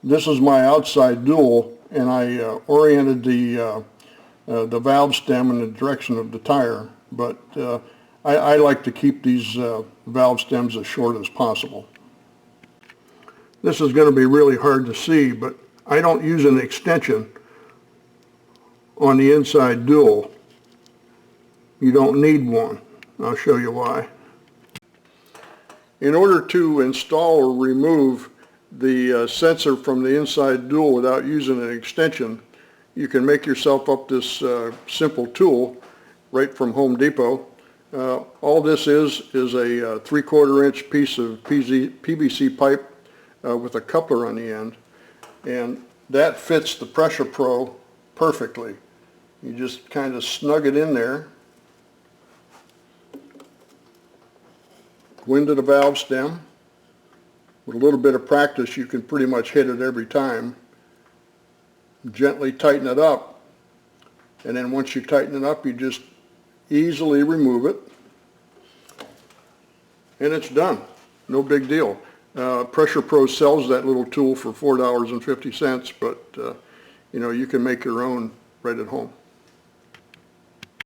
This is my outside dual, and I oriented the valve stem in the direction of the tire, but I like to keep these valve stems as short as possible. This is going to be really hard to see, but I don't use an extension on the inside dual. You don't need one. I'll show you why. In order to install or remove the sensor from the inside dual without using an extension, you can make yourself up this simple tool right from Home Depot. All this is a 3/4 inch piece of PVC pipe with a coupler on the end, and that fits the Pressure Pro perfectly. You just kind of snug it in there, go into the valve stem. With a little bit of practice, you can pretty much hit it every time. Gently tighten it up, and then once you tighten it up, you just easily remove it, and it's done. No big deal. Pressure Pro sells that little tool for $4.50, but you know, you can make your own right at home.